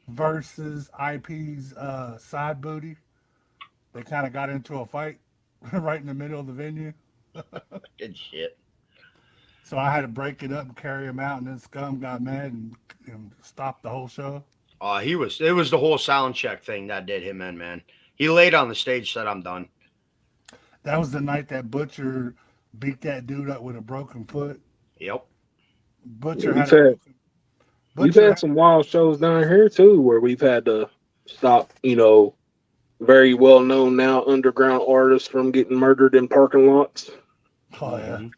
versus IP's side booty. They kind of got into a fight right in the middle of the venue. Good shit. So I had to break it up and carry him out, and then Scum got mad and stopped the whole show. It was the whole sound check thing that did him in, man. He laid on the stage, said, I'm done. That was the night that Butcher beat that dude up with a broken foot. Yep. We've had some wild shows down here too, where we've had to stop, very well known now underground artists from getting murdered in parking lots. Oh yeah.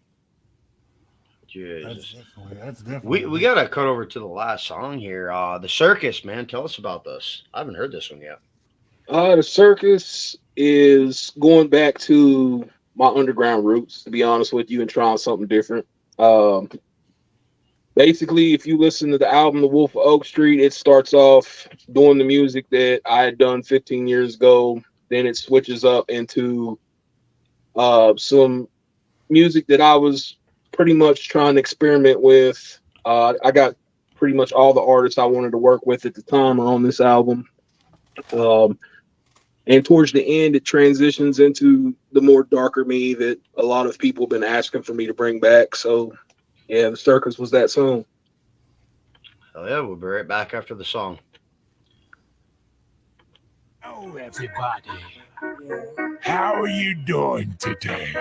Jesus. That's definitely. We gotta cut over to the last song here. The Circus, man. Tell us about this. I haven't heard this one yet. The Circus is going back to my underground roots, to be honest with you, and trying something different. Basically, if you listen to the album The Wolf of Oak Street, it starts off doing the music that I had done 15 years ago. Then it switches up into some music that I was pretty much trying to experiment with. I got pretty much all the artists I wanted to work with at the time are on this album. And towards the end, it transitions into the more darker me that a lot of people have been asking for me to bring back. So, yeah, The Circus was that song. Oh, yeah, we'll be right back after the song. Oh, everybody. How are you doing today?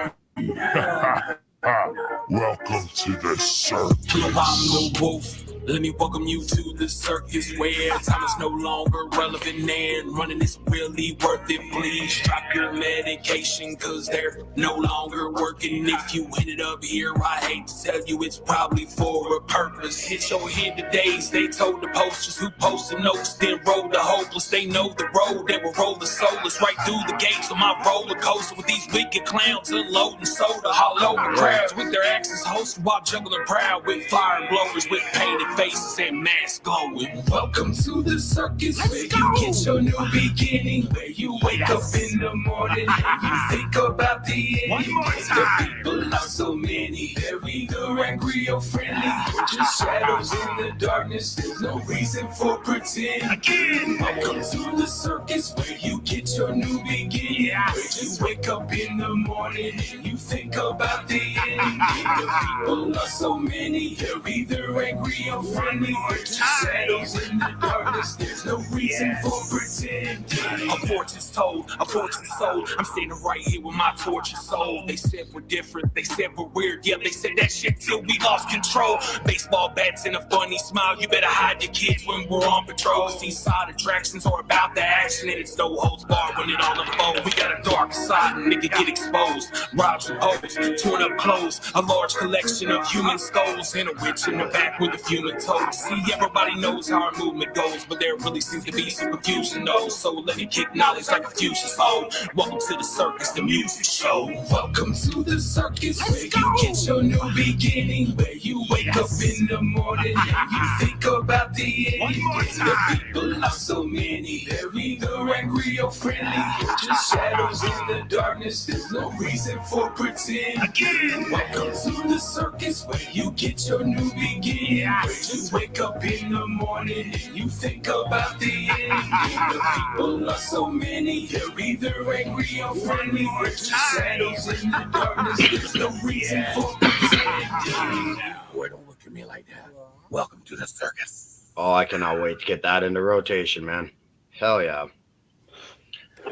Welcome to the circus. I'm the wolf. Let me welcome you to the circus where time is no longer relevant and running is really worth it. Please drop your medication cause they're no longer working. If you ended up here, I hate to tell you it's probably for a purpose. Hit your head the days they told the posters who posted notes, then rolled the hopeless. They know the road that will roll the soulless right through the gates of my roller coaster with these wicked clowns unloading soda all over crowds with their axes hosted while juggling proud with fire blowers with painted faces and masks glowing. Welcome to the circus where you get your new beginning, where you wake up in the morning and you think about the end. The people are so many, they're either angry or friendly, just shadows in the darkness. There's no reason for pretend. Again, welcome to the circus where you get your new beginning, where you wake up in the morning and you think about the end. The people are so many, they're either angry or friendly. Shadows in the darkness, there's no reason for pretending. A fortune's told, a fortune sold. I'm standing right here with my tortured soul. They said we're different, they said we're weird. Yeah, they said that shit till we lost control. Baseball bats and a funny smile. You better hide your kids when we're on patrol. These side attractions are about the action, and it's no holds barred when it all unfolds. We got a dark side, and nigga get exposed. Robs and hoes, torn up clothes, a large collection of human skulls, and a witch in the back with a human toad. See, everybody knows how our movement goes, but there really seems to be some confusion, though. So let me kick knowledge like a fusion soul. Welcome to the circus, the music show. Welcome to the circus, where you get your new beginning, where you wake up in the morning and you think about the end. The people are so many, they're either angry or friendly. Just shadows in the darkness, there's no reason for pretend. Again, welcome to the circus, where you get your new beginning, where you wake up in the morning and you think about the end. The people are so many, they're either angry or friendly. Just shadows in the darkness, there's no reason for pretending. Boy, don't look at me like that. Welcome to the circus. Oh, I cannot wait to get that into rotation, man. Hell yeah.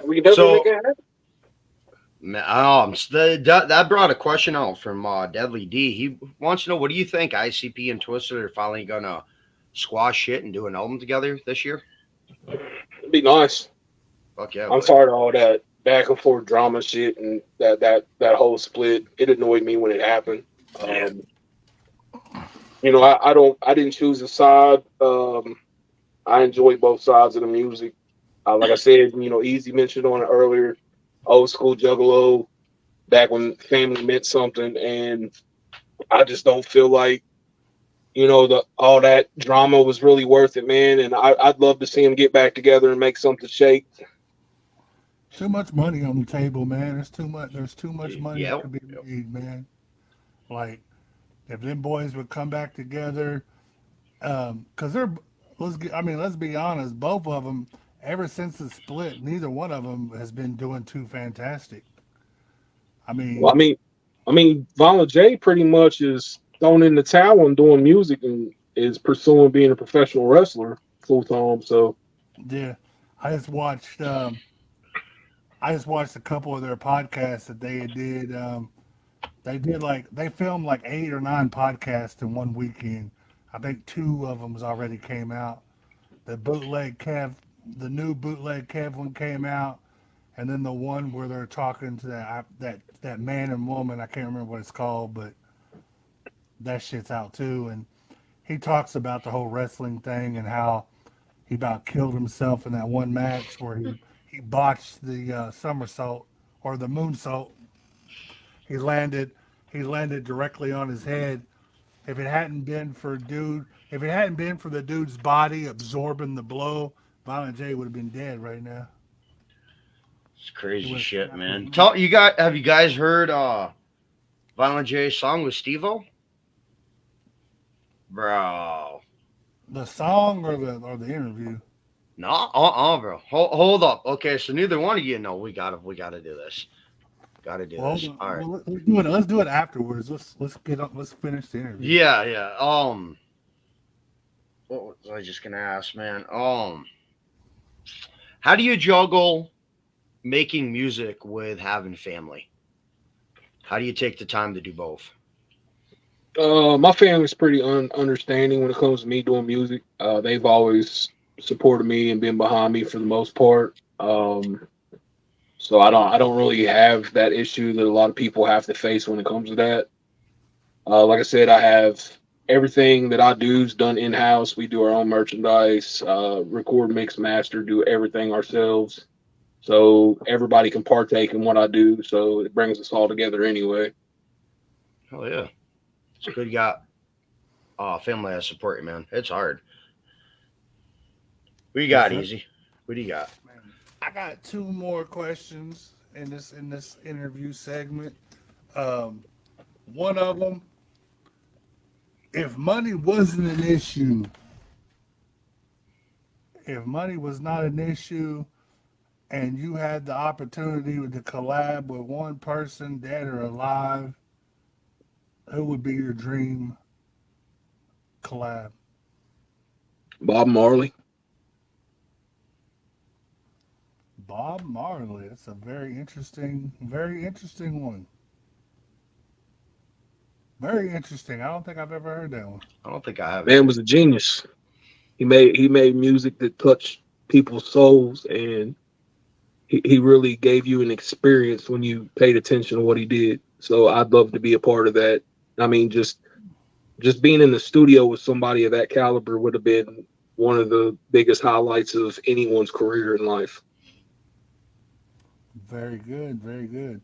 We can definitely make it happen. That brought a question out from Deadly D. He wants to know, what do you think ICP and Twisted are finally gonna squash shit and do an album together this year? It'd be nice. Fuck yeah. I'm tired of all that back and forth drama shit and that whole split. It annoyed me when it happened. You know, I didn't choose a side. I enjoy both sides of the music. Like I said, you know, Easy mentioned on it earlier, old school Juggalo, back when family meant something, and I just don't feel like, you know, all that drama was really worth it, man. And I'd love to see them get back together and make something shake. Too much money on the table, man. There's too much. There's too much money Yep. to be made, man. Like, if them boys would come back together, because let's be honest, both of them, ever since the split, neither one of them has been doing too fantastic. I Well, mean, I mean, Violent J pretty much is thrown in the towel and doing music and is pursuing being a professional wrestler full time. So yeah, I just watched. I just watched a couple of their podcasts that they did. They filmed like 8 or 9 podcasts in one weekend. I think 2 of them already came out. The new bootleg Kev one came out, and then the one where they're talking to that man and woman. I can't remember what it's called, but that shit's out too. And he talks about the whole wrestling thing and how he about killed himself in that one match where he botched the somersault or the moonsault. He landed he landed directly on his head. If it hadn't been for the dude's body absorbing the blow, Violent J would have been dead right now. It's crazy was shit, snapped man. his neck. Have you guys heard Violent J's song with Steve-O? Bro. The song or the interview? No, bro. Hold up. Okay, so neither one of you know we gotta do this. Gotta do Well, this. All right. let's do it. Let's do it afterwards. Let's finish the interview. Yeah. What was I just gonna ask, man? How do you juggle making music with having family? How do you take the time to do both? my family's pretty understanding when it comes to me doing music. They've always supported me and been behind me for the most part. So I don't really have that issue that a lot of people have to face when it comes to that. Like I said, I have everything that I do is done in house. We do our own merchandise, record, mix, master, do everything ourselves. So everybody can partake in what I do. So it brings us all together anyway. Hell yeah. It's good you got family that support you, man. It's hard. What you got, Yes, sir. Easy? What do you got? I got 2 more questions in this interview segment. One of them, if money wasn't an issue, if money was not an issue, and you had the opportunity to collab with one person, dead or alive, who would be your dream collab? Bob Marley. Bob Marley. That's a very interesting one. Very interesting. I don't think I've ever heard that one. I don't think I have Man either. was a genius. He made music that touched people's souls, and he really gave you an experience when you paid attention to what he did. So I'd love to be a part of that. I mean, just being in the studio with somebody of that caliber would have been one of the biggest highlights of anyone's career in life. Very good. Very good.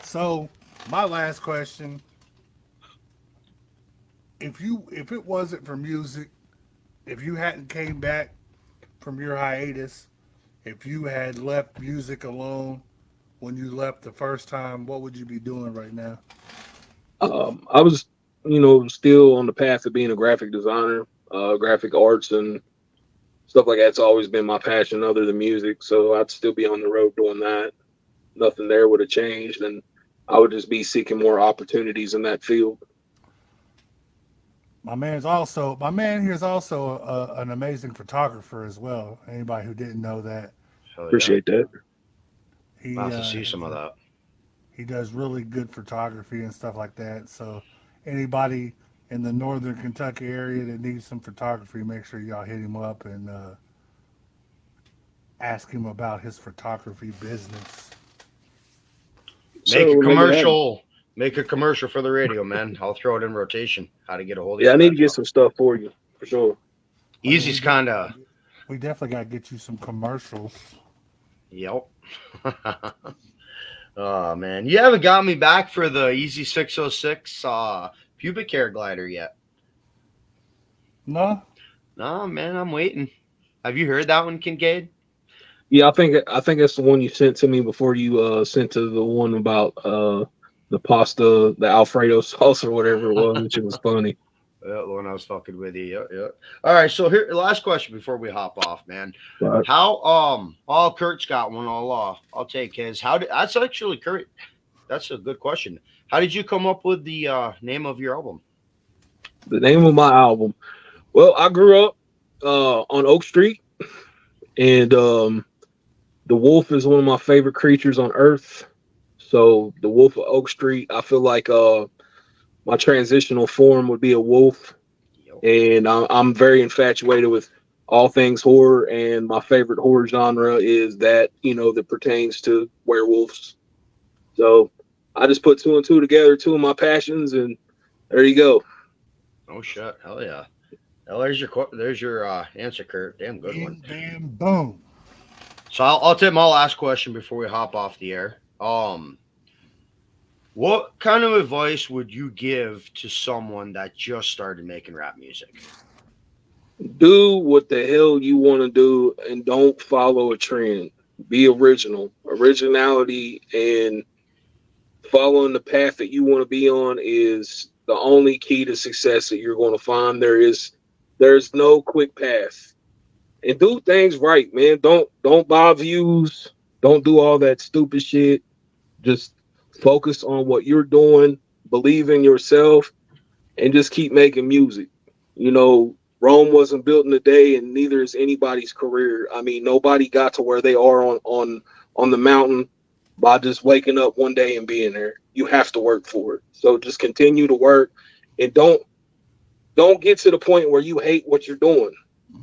So my last question: if it wasn't for music, if you hadn't came back from your hiatus, if you had left music alone when you left the first time, what would you be doing right now? I was, still on the path of being a graphic designer, graphic arts and stuff like that's always been my passion other than music. So I'd still be on the road doing that. Nothing there would have changed, and I would just be seeking more opportunities in that field. My man here is also an amazing photographer as well. Anybody who didn't know that, Hell yeah. Appreciate that. he I'll have to see some of that. he does really good photography and stuff like that. So anybody in the northern Kentucky area that needs some photography, make sure y'all hit him up and ask him about his photography business. Make a So maybe that. commercial. Make a commercial for the radio, man. I'll throw it in rotation. How to get a hold of you Yeah, I for need that to get stuff. some stuff for you for sure. I mean, Easy's kind of. we definitely got to get you some commercials. Yep. Oh man, you haven't got me back for the Easy 606 pubic hair glider yet. No, No, man, I'm waiting. Have you heard that one, Kincaid? Yeah, I think that's the one you sent to me before you sent to the one about the pasta, the Alfredo sauce or whatever it was, which was funny. Yeah, the one I was fucking with you. Yeah, yeah. All right, so here, last question before we hop off, man. But How oh Kurt's got one. I'll take his. How did that's actually Kurt? That's a good question. How did you come up with the name of your album? the name of my album. Well, I grew up on Oak Street, and the wolf is one of my favorite creatures on earth. So the Wolf of Oak Street, I feel like my transitional form would be a wolf, Yo. and I'm very infatuated with all things horror, and my favorite horror genre is that that pertains to werewolves. So I just put two and two together, two of my passions, and there you go. Oh shit! Hell yeah! Well, there's your answer, Kurt. Damn good one. bam, bam, boom. So I'll take my last question before we hop off the air. What kind of advice would you give to someone that just started making rap music? Do what the hell you want to do, and don't follow a trend. Be original. Originality and following the path that you want to be on is the only key to success that you're going to find. There's no quick path. And do things right, man. Don't buy views. Don't do all that stupid shit. Just focus on what you're doing, believe in yourself, and just keep making music. Rome wasn't built in a day, and neither is anybody's career. I mean, nobody got to where they are on the mountain by just waking up one day and being there. You have to work for it. So just continue to work, and don't get to the point where you hate what you're doing.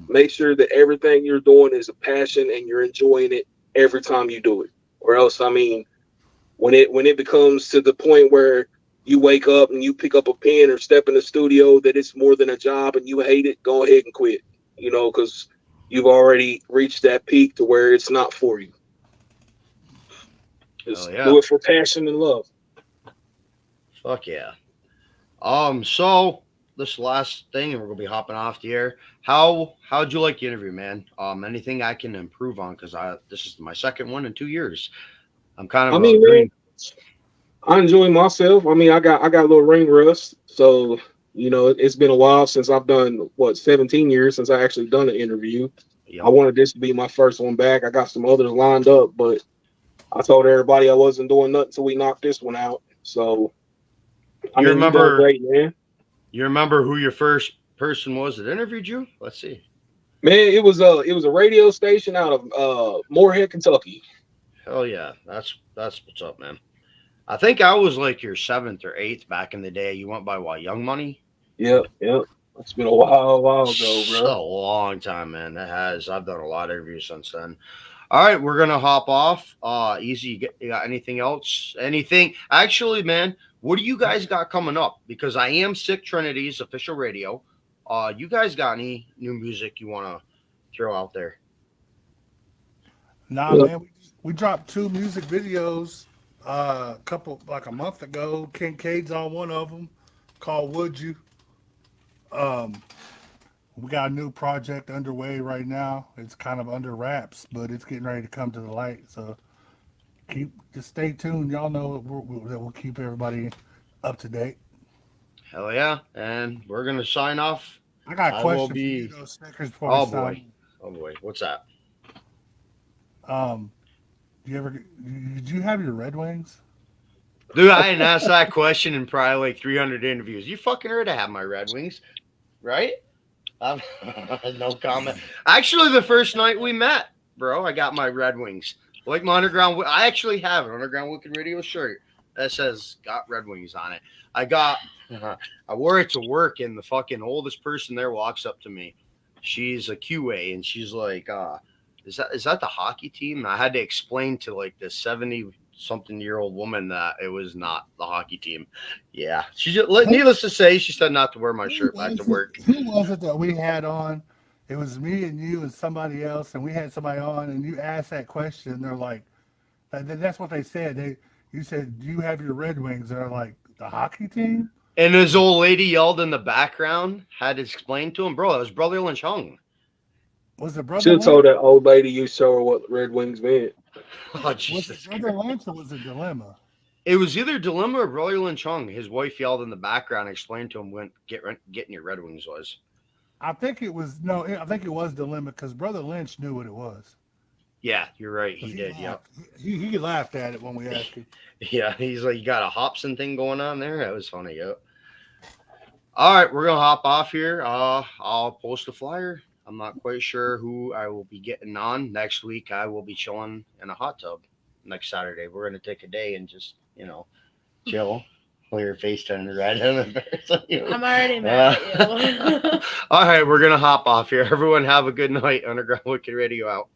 Make sure that everything you're doing is a passion and you're enjoying it every time you do it. Or else, I mean, when it becomes to the point where you wake up and you pick up a pen or step in the studio that it's more than a job and you hate it, go ahead and quit. Because you've already reached that peak to where it's not for you. Hell Just yeah! do it for passion and love. Fuck yeah! So this last thing, and we're gonna be hopping off the air. How'd you like the interview, man? Anything I can improve on? Because this is my second one in 2 years. I'm kind I of a mean, man, green. I enjoy myself. I mean, I got a little ring rust, so it's been a while since I've done 17 years since I actually done an interview. I Yep. wanted this to be my first one back. I got some others lined up, but I told everybody I wasn't doing nothing until we knocked this one out. So I You mean, you're doing remember? great, man. You remember who your first person was that interviewed you? Let's see. Man, it was a radio station out of Moorhead, Kentucky. Hell yeah, that's what's up, man. I think I was like your seventh or eighth back in the day. You went by what, Young Money? Yep, yep. It's been a while ago, It's bro. a long time, man. It has. I've done a lot of interviews since then. All right, we're gonna hop off. Easy. You got anything else? Anything? Actually, man, what do you guys got coming up? Because I am Sick Trinity's official radio. You guys got any new music you want to throw out there? Nah, Well, man, we dropped 2 music videos like a month ago. KinKaid's on one of them called Would You. Um, we got a new project underway right now. It's kind of under wraps, but it's getting ready to come to the light. So just stay tuned. Y'all know that we'll keep everybody up to date. Hell yeah! And we're gonna sign off. I got a I will question for you, be. though, Snickers, before we Oh boy. sign. Oh boy. What's that? Um, did you have your Red Wings? Dude, I didn't ask that question in probably like 300 interviews. You fucking heard I have my Red Wings, right? Um, no comment. Actually, the first night we met, bro, I got my Red Wings. Like my underground, I actually have an underground Wicked Radio shirt that says "Got Red Wings" on it. I got, I wore it to work, and the fucking oldest person there walks up to me. She's a QA, and she's like, "Is that the hockey team?" And I had to explain to like this 70-something-year-old woman that it was not the hockey team. Yeah, she just, needless to say, she said not to wear my shirt back to work. Who was it that we had on? It was me and you and somebody else, and we had somebody on, and you asked that question. They're like, that's what they said. You said, "Do you have your Red Wings?" They're like, "The hockey team." And this old lady yelled in the background, had to explain to him, bro, that was Brother Lynch Hung. Was it should Brother have told Lynch? that old lady you show her what Red Wings meant. Oh, Was Jesus it Brother Christ. Lynch or was it Dilemma? It was either Dilemma or Brother Lynch Hung. His wife yelled in the background, explained to him when getting your Red Wings was. I think it was no. I think it was Dilemma because Brother Lynch knew what it was. Yeah, you're right. 'Cause He did. Yep. laughed. He laughed at it when we asked him. Yeah, he's like, you got a Hobson thing going on there? That was funny. Yep. All right, we're gonna hop off here. I'll post a flyer. I'm not quite sure who I will be getting on next week. I will be chilling in a hot tub next Saturday. We're gonna take a day and just chill. While your face turning red. I'm already mad at you. All right, we're gonna hop off here. Everyone, have a good night. Underground Wicked Radio out.